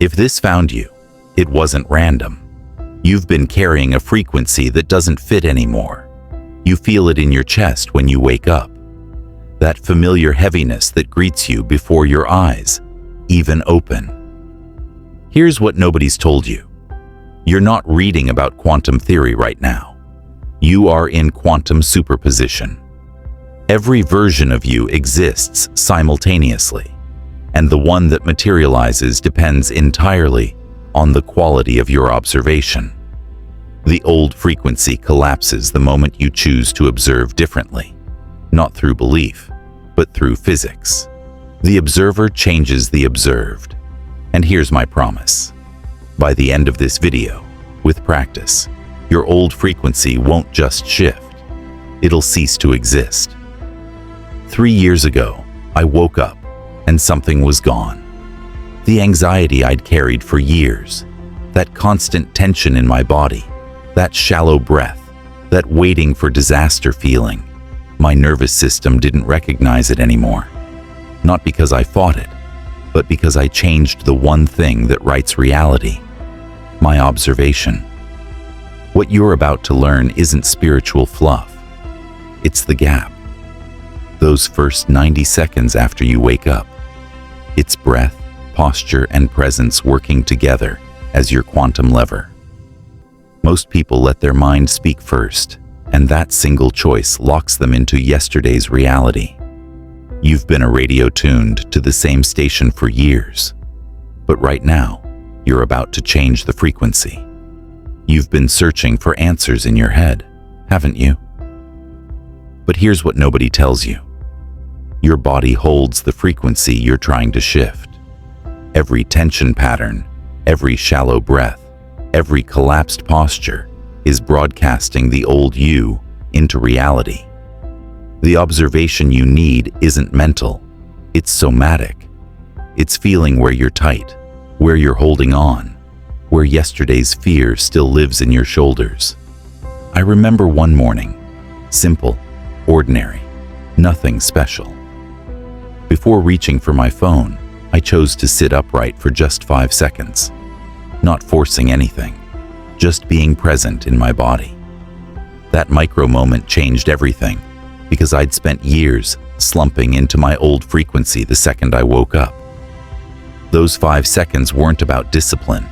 If this found you, it wasn't random. You've been carrying a frequency that doesn't fit anymore. You feel it in your chest when you wake up. That familiar heaviness that greets you before your eyes even open. Here's what nobody's told you. You're not reading about quantum theory right now. You are in quantum superposition. Every version of you exists simultaneously, and the one that materializes depends entirely on the quality of your observation. The old frequency collapses the moment you choose to observe differently, not through belief, but through physics. The observer changes the observed. And here's my promise. By the end of this video, with practice, your old frequency won't just shift. It'll cease to exist. 3 years ago, I woke up and something was gone. The anxiety I'd carried for years, that constant tension in my body, that shallow breath, that waiting for disaster feeling, my nervous system didn't recognize it anymore. Not because I fought it, but because I changed the one thing that writes reality, my observation. What you're about to learn isn't spiritual fluff. It's the gap. Those first 90 seconds after you wake up. It's breath, posture, and presence working together as your quantum lever. Most people let their mind speak first, and that single choice locks them into yesterday's reality. You've been a radio tuned to the same station for years, but right now, you're about to change the frequency. You've been searching for answers in your head, haven't you? But here's what nobody tells you. Your body holds the frequency you're trying to shift. Every tension pattern, every shallow breath, every collapsed posture is broadcasting the old you into reality. The observation you need isn't mental, it's somatic. It's feeling where you're tight, where you're holding on, where yesterday's fear still lives in your shoulders. I remember one morning, simple, ordinary, nothing special. Before reaching for my phone, I chose to sit upright for just 5 seconds, not forcing anything, just being present in my body. That micro moment changed everything, because I'd spent years slumping into my old frequency the second I woke up. Those 5 seconds weren't about discipline.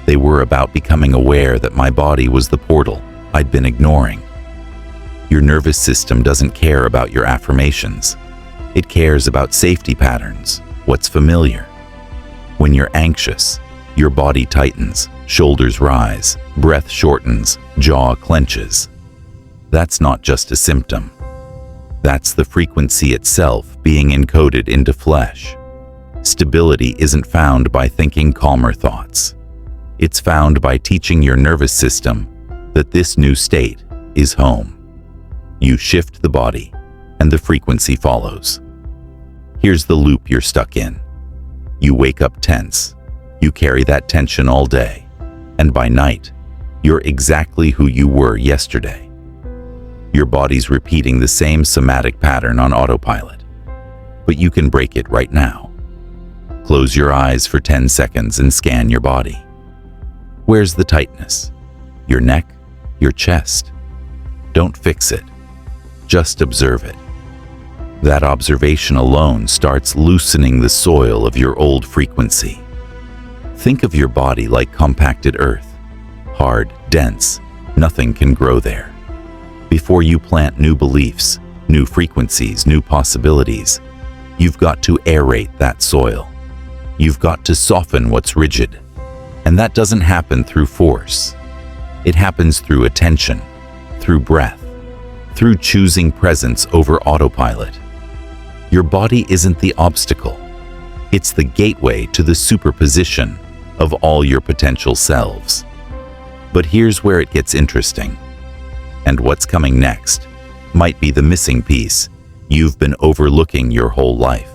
They were about becoming aware that my body was the portal I'd been ignoring. Your nervous system doesn't care about your affirmations. It cares about safety patterns, what's familiar. When you're anxious, your body tightens, shoulders rise, breath shortens, jaw clenches. That's not just a symptom. That's the frequency itself being encoded into flesh. Stability isn't found by thinking calmer thoughts. It's found by teaching your nervous system that this new state is home. You shift the body, and the frequency follows. Here's the loop you're stuck in. You wake up tense. You carry that tension all day. And by night, you're exactly who you were yesterday. Your body's repeating the same somatic pattern on autopilot. But you can break it right now. Close your eyes for 10 seconds and scan your body. Where's the tightness? Your neck? Your chest? Don't fix it. Just observe it. That observation alone starts loosening the soil of your old frequency. Think of your body like compacted earth. Hard, dense, nothing can grow there. Before you plant new beliefs, new frequencies, new possibilities, you've got to aerate that soil. You've got to soften what's rigid. And that doesn't happen through force. It happens through attention, through breath, through choosing presence over autopilot. Your body isn't the obstacle. It's the gateway to the superposition of all your potential selves. But here's where it gets interesting. And what's coming next might be the missing piece you've been overlooking your whole life.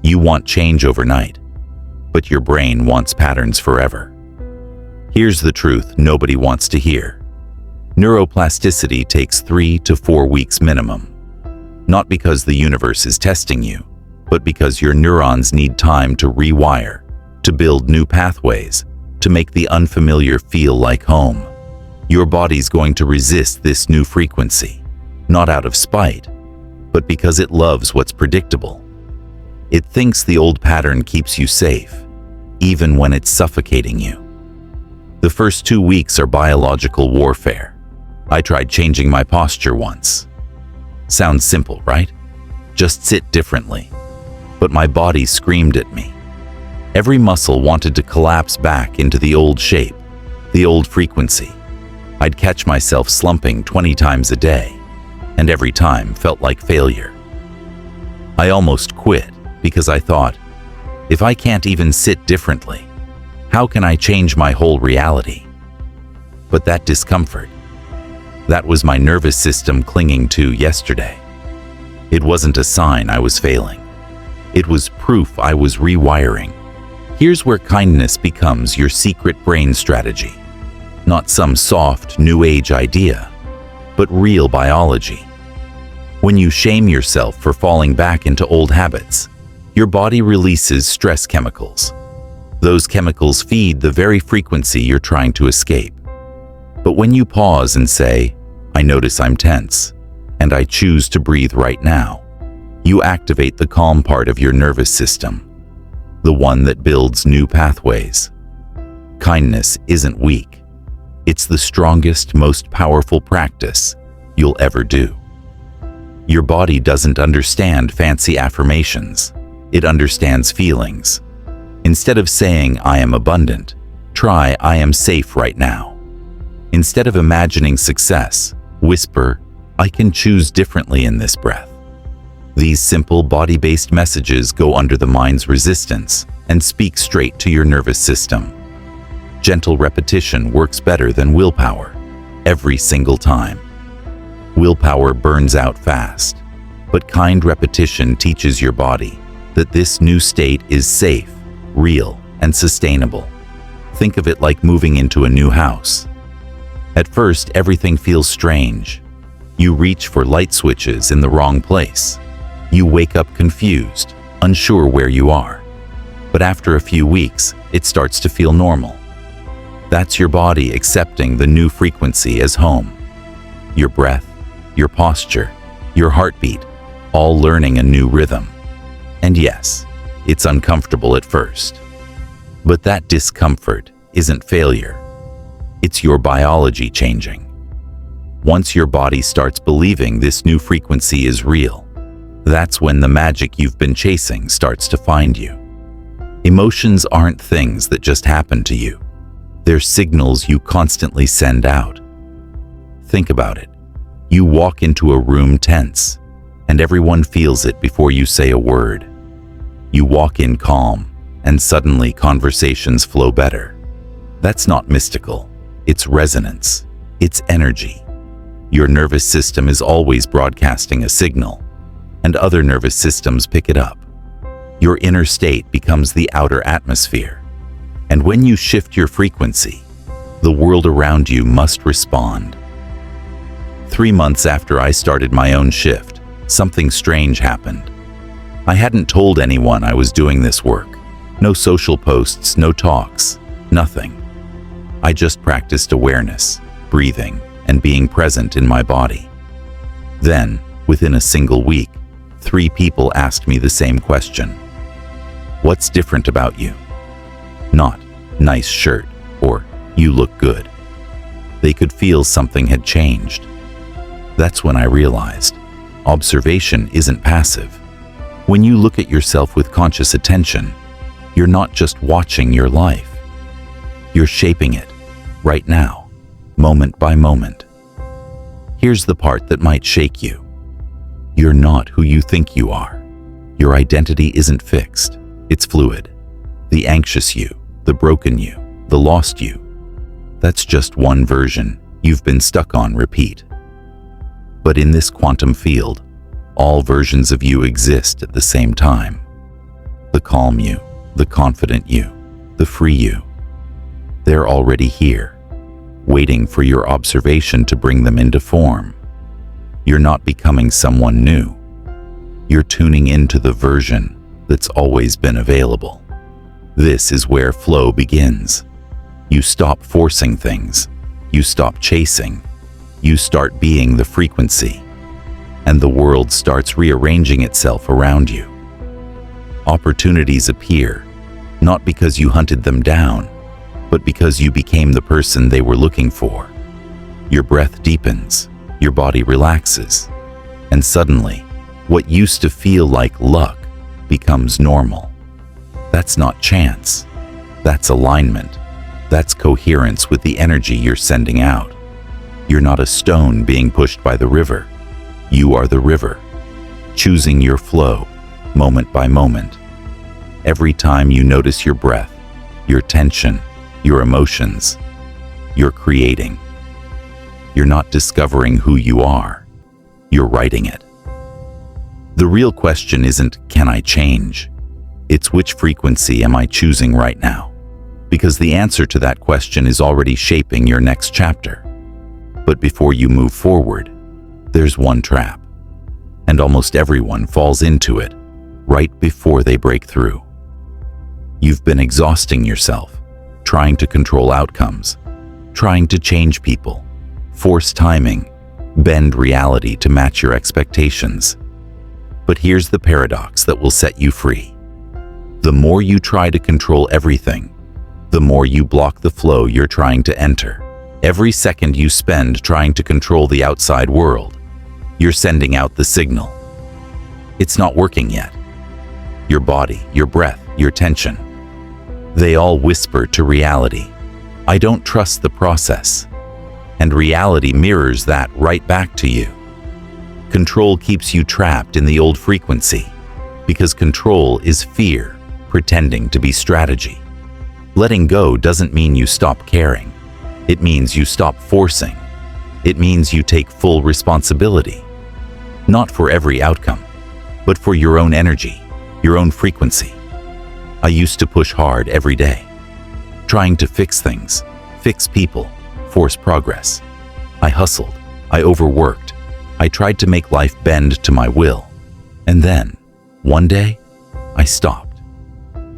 You want change overnight, but your brain wants patterns forever. Here's the truth nobody wants to hear. Neuroplasticity takes 3 to 4 weeks minimum. Not because the universe is testing you, but because your neurons need time to rewire, to build new pathways, to make the unfamiliar feel like home. Your body's going to resist this new frequency, not out of spite, but because it loves what's predictable. It thinks the old pattern keeps you safe, even when it's suffocating you. The first 2 weeks are biological warfare. I tried changing my posture once. Sounds simple, right? Just sit differently. But my body screamed at me. Every muscle wanted to collapse back into the old shape, the old frequency. I'd catch myself slumping 20 times a day, and every time felt like failure. I almost quit because I thought, if I can't even sit differently, how can I change my whole reality? But that discomfort, that was my nervous system clinging to yesterday. It wasn't a sign I was failing. It was proof I was rewiring. Here's where kindness becomes your secret brain strategy. Not some soft, new age idea, but real biology. When you shame yourself for falling back into old habits, your body releases stress chemicals. Those chemicals feed the very frequency you're trying to escape. But when you pause and say, I notice I'm tense, and I choose to breathe right now, you activate the calm part of your nervous system, the one that builds new pathways. Kindness isn't weak. It's the strongest, most powerful practice you'll ever do. Your body doesn't understand fancy affirmations. It understands feelings. Instead of saying, I am abundant, try, I am safe right now. Instead of imagining success, whisper, I can choose differently in this breath. These simple body-based messages go under the mind's resistance and speak straight to your nervous system. Gentle repetition works better than willpower, every single time. Willpower burns out fast, but kind repetition teaches your body that this new state is safe, real, and sustainable. Think of it like moving into a new house. At first, everything feels strange. You reach for light switches in the wrong place. You wake up confused, unsure where you are. But after a few weeks, it starts to feel normal. That's your body accepting the new frequency as home. Your breath, your posture, your heartbeat, all learning a new rhythm. And yes, it's uncomfortable at first. But that discomfort isn't failure. It's your biology changing. Once your body starts believing this new frequency is real, that's when the magic you've been chasing starts to find you. Emotions aren't things that just happen to you. They're signals you constantly send out. Think about it. You walk into a room tense, and everyone feels it before you say a word. You walk in calm, and suddenly conversations flow better. That's not mystical. It's resonance. It's energy. Your nervous system is always broadcasting a signal, and other nervous systems pick it up. Your inner state becomes the outer atmosphere. And when you shift your frequency, the world around you must respond. 3 months after I started my own shift, something strange happened. I hadn't told anyone I was doing this work. No social posts, no talks, nothing. I just practiced awareness, breathing, and being present in my body. Then, within a single week, 3 people asked me the same question. What's different about you? Not, nice shirt, or you look good. They could feel something had changed. That's when I realized, observation isn't passive. When you look at yourself with conscious attention, you're not just watching your life. You're shaping it, right now, moment by moment. Here's the part that might shake you. You're not who you think you are. Your identity isn't fixed, it's fluid. The anxious you, the broken you, the lost you, that's just one version you've been stuck on repeat. But in this quantum field, all versions of you exist at the same time. The calm you, the confident you, the free you. They're already here, waiting for your observation to bring them into form. You're not becoming someone new. You're tuning into the version that's always been available. This is where flow begins. You stop forcing things. You stop chasing. You start being the frequency. And the world starts rearranging itself around you. Opportunities appear, not because you hunted them down, but because you became the person they were looking for. Your breath deepens, your body relaxes, and suddenly, what used to feel like luck becomes normal. That's not chance. That's alignment. That's coherence with the energy you're sending out. You're not a stone being pushed by the river. You are the river, choosing your flow, moment by moment. Every time you notice your breath, your tension, your emotions, you're creating. You're not discovering who you are. You're writing it. The real question isn't, can I change? It's which frequency am I choosing right now? Because the answer to that question is already shaping your next chapter. But before you move forward, there's one trap. And almost everyone falls into it right before they break through. You've been exhausting yourself, trying to control outcomes, trying to change people, force timing, bend reality to match your expectations. But here's the paradox that will set you free. The more you try to control everything, the more you block the flow you're trying to enter. Every second you spend trying to control the outside world, you're sending out the signal. It's not working yet. Your body, your breath, your tension, they all whisper to reality, I don't trust the process. And reality mirrors that right back to you. Control keeps you trapped in the old frequency, because control is fear pretending to be strategy. Letting go doesn't mean you stop caring. It means you stop forcing. It means you take full responsibility. Not for every outcome, but for your own energy, your own frequency. I used to push hard every day, trying to fix things, fix people, force progress. I hustled, I overworked, I tried to make life bend to my will. And then, one day, I stopped.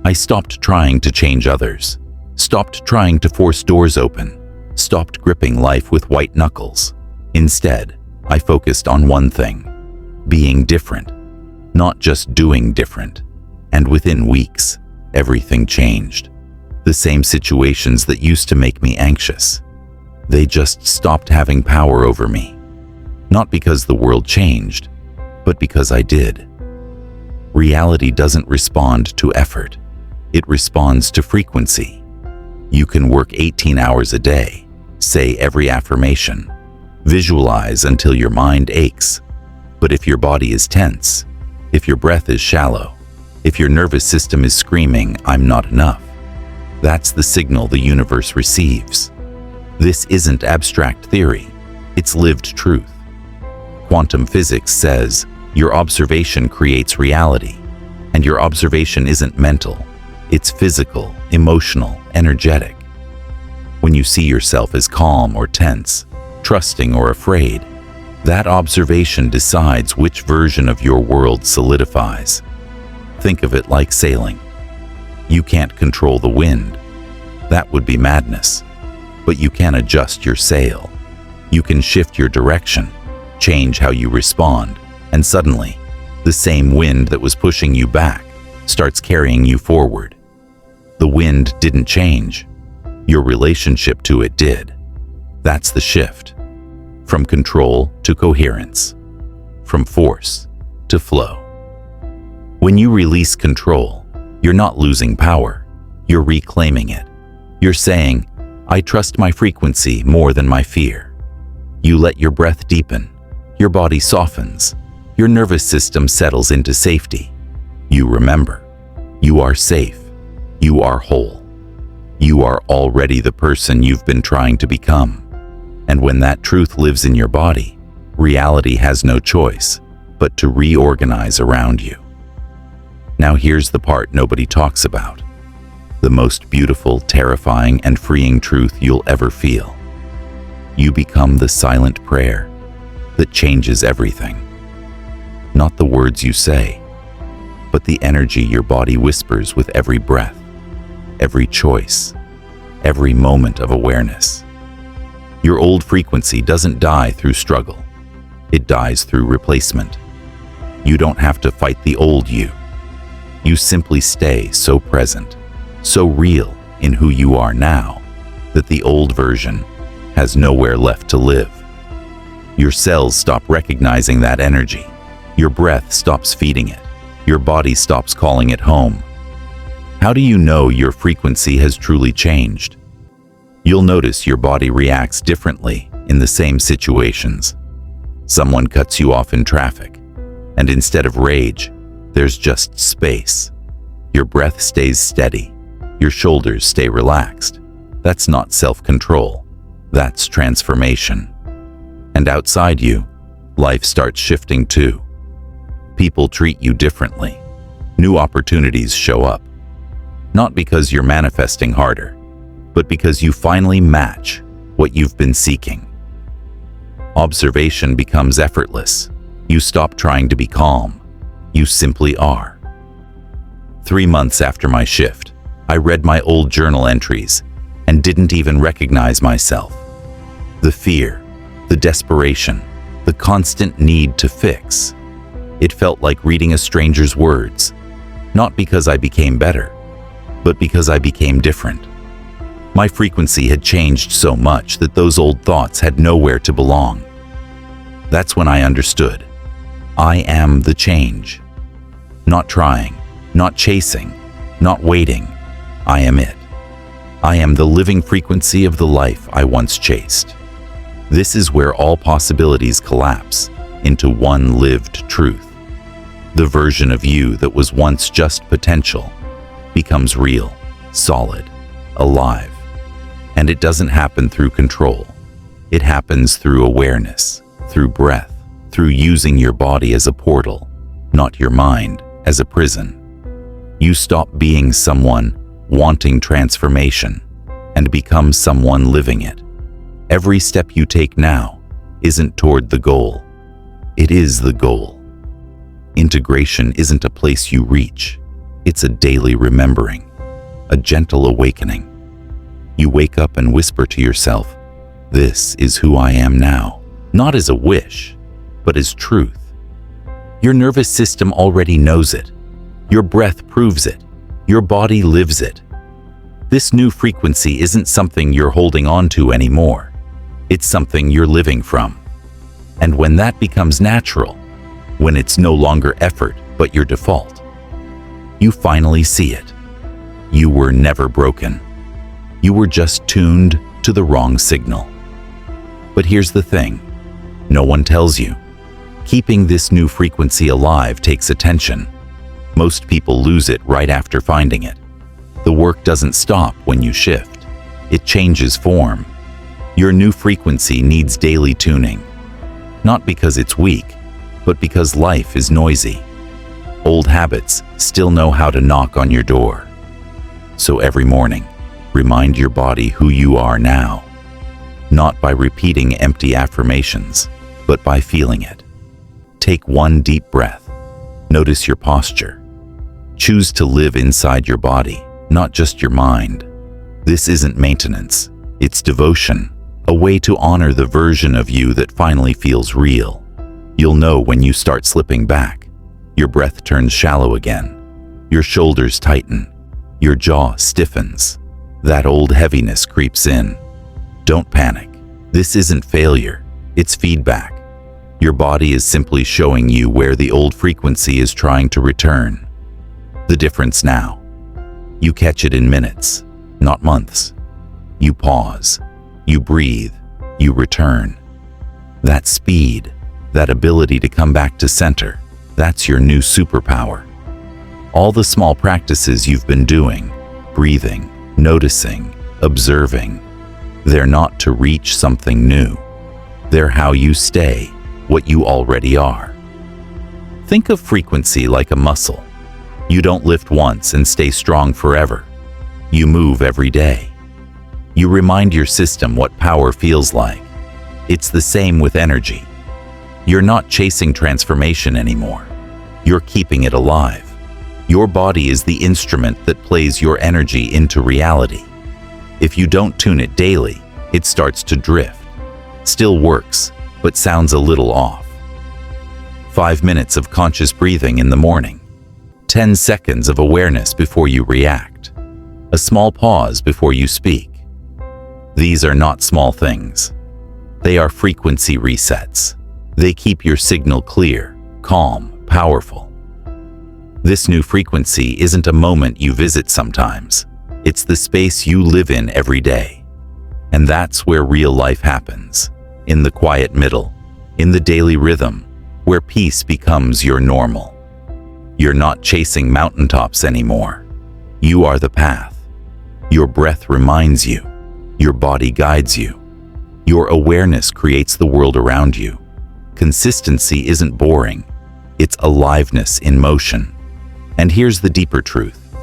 I stopped trying to change others, stopped trying to force doors open, stopped gripping life with white knuckles. Instead, I focused on one thing, being different, not just doing different. And within weeks, everything changed. The same situations that used to make me anxious, they just stopped having power over me. Not because the world changed, but because I did. Reality doesn't respond to effort. It responds to frequency. You can work 18 hours a day, say every affirmation, visualize until your mind aches. But if your body is tense, if your breath is shallow, if your nervous system is screaming, I'm not enough, that's the signal the universe receives. This isn't abstract theory, it's lived truth. Quantum physics says your observation creates reality, and your observation isn't mental, it's physical, emotional, energetic. When you see yourself as calm or tense, trusting or afraid, that observation decides which version of your world solidifies. Think of it like sailing. You can't control the wind. That would be madness. But you can adjust your sail. You can shift your direction, change how you respond, and suddenly, the same wind that was pushing you back starts carrying you forward. The wind didn't change. Your relationship to it did. That's the shift. From control to coherence. From force to flow. When you release control, you're not losing power. You're reclaiming it. You're saying, I trust my frequency more than my fear. You let your breath deepen. Your body softens. Your nervous system settles into safety. You remember, you are safe. You are whole. You are already the person you've been trying to become. And when that truth lives in your body, reality has no choice but to reorganize around you. Now here's the part nobody talks about. The most beautiful, terrifying, and freeing truth you'll ever feel. You become the silent prayer that changes everything. Not the words you say, but the energy your body whispers with every breath. every choice, every moment of awareness. Your old frequency doesn't die through struggle. It dies through replacement. You don't have to fight the old you. You simply stay so present, so real in who you are now, that the old version has nowhere left to live. Your cells stop recognizing that energy. Your breath stops feeding it. Your body stops calling it home. How do you know your frequency has truly changed? You'll notice your body reacts differently in the same situations. Someone cuts you off in traffic, and instead of rage, there's just space. Your breath stays steady. Your shoulders stay relaxed. That's not self-control. That's transformation. And outside you, life starts shifting too. People treat you differently. New opportunities show up. Not because you're manifesting harder, but because you finally match what you've been seeking. Observation becomes effortless. You stop trying to be calm. You simply are. 3 months after my shift, I read my old journal entries and didn't even recognize myself. The fear, the desperation, the constant need to fix. It felt like reading a stranger's words, not because I became better, but because I became different. My frequency had changed so much that those old thoughts had nowhere to belong. That's when I understood. I am the change. Not trying, not chasing, not waiting. I am it. I am the living frequency of the life I once chased. This is where all possibilities collapse into one lived truth. The version of you that was once just potential becomes real, solid, alive. And it doesn't happen through control. It happens through awareness, through breath, through using your body as a portal, not your mind as a prison. You stop being someone wanting transformation and become someone living it. Every step you take now isn't toward the goal. It is the goal. Integration isn't a place you reach. It's a daily remembering, a gentle awakening. You wake up and whisper to yourself, "This is who I am now," not as a wish, but as truth. Your nervous system already knows it. Your breath proves it. Your body lives it. This new frequency isn't something you're holding on to anymore. It's something you're living from. And when that becomes natural, when it's no longer effort but your default, you finally see it. You were never broken. You were just tuned to the wrong signal. But here's the thing. No one tells you. Keeping this new frequency alive takes attention. Most people lose it right after finding it. The work doesn't stop when you shift. It changes form. Your new frequency needs daily tuning. Not because it's weak, but because life is noisy. Old habits still know how to knock on your door. So every morning, remind your body who you are now. Not by repeating empty affirmations, but by feeling it. Take one deep breath. Notice your posture. Choose to live inside your body, not just your mind. This isn't maintenance. It's devotion, a way to honor the version of you that finally feels real. You'll know when you start slipping back. Your breath turns shallow again. Your shoulders tighten. Your jaw stiffens. That old heaviness creeps in. Don't panic. This isn't failure. It's feedback. Your body is simply showing you where the old frequency is trying to return. The difference now. You catch it in minutes, not months. You pause. You breathe. You return. That speed, that ability to come back to center, that's your new superpower. All the small practices you've been doing, breathing, noticing, observing, they're not to reach something new. They're how you stay what you already are. Think of frequency like a muscle. You don't lift once and stay strong forever. You move every day. You remind your system what power feels like. It's the same with energy. You're not chasing transformation anymore. You're keeping it alive. Your body is the instrument that plays your energy into reality. If you don't tune it daily, it starts to drift. Still works, but sounds a little off. 5 minutes of conscious breathing in the morning. 10 seconds of awareness before you react. A small pause before you speak. These are not small things. They are frequency resets. They keep your signal clear, calm, powerful. This new frequency isn't a moment you visit sometimes. It's the space you live in every day. And that's where real life happens. In the quiet middle, in the daily rhythm, where peace becomes your normal. You're not chasing mountaintops anymore. You are the path. Your breath reminds you. Your body guides you. Your awareness creates the world around you. Consistency isn't boring. It's aliveness in motion. And here's the deeper truth.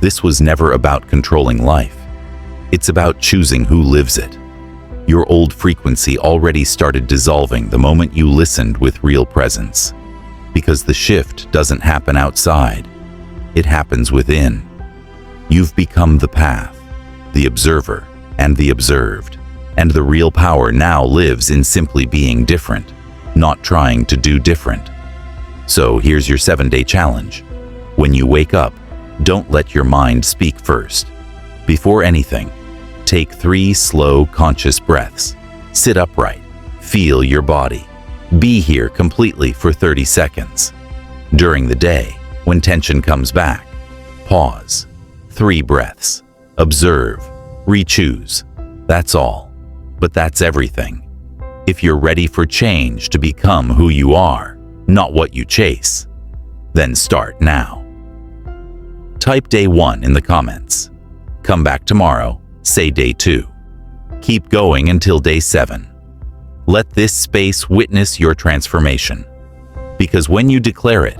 This was never about controlling life. It's about choosing who lives it. Your old frequency already started dissolving the moment you listened with real presence. Because the shift doesn't happen outside. It happens within. You've become the path, the observer, and the observed. And the real power now lives in simply being different, not trying to do different. So here's your 7-day challenge. When you wake up, don't let your mind speak first. Before anything, take 3 slow, conscious breaths. Sit upright. Feel your body. Be here completely for 30 seconds. During the day, when tension comes back, pause. 3 breaths. Observe. Re-choose. That's all. But that's everything. If you're ready for change to become who you are, not what you chase, then start now. Type day 1 in the comments. Come back tomorrow, say day 2. Keep going until day 7. Let this space witness your transformation. Because when you declare it,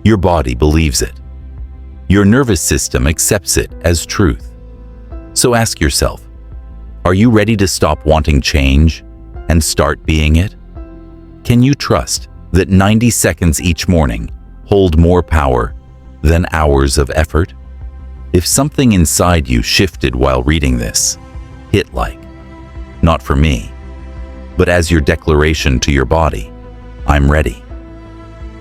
your body believes it. Your nervous system accepts it as truth. So ask yourself, are you ready to stop wanting change and start being it? Can you trust that 90 seconds each morning hold more power than hours of effort? If something inside you shifted while reading this, hit like. Not for me, but as your declaration to your body, I'm ready.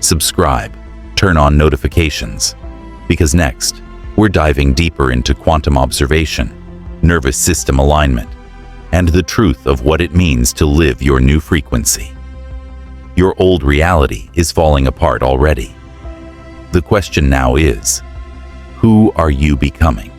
Subscribe, turn on notifications, because next, we're diving deeper into quantum observation, nervous system alignment, and the truth of what it means to live your new frequency. Your old reality is falling apart already. The question now is, who are you becoming?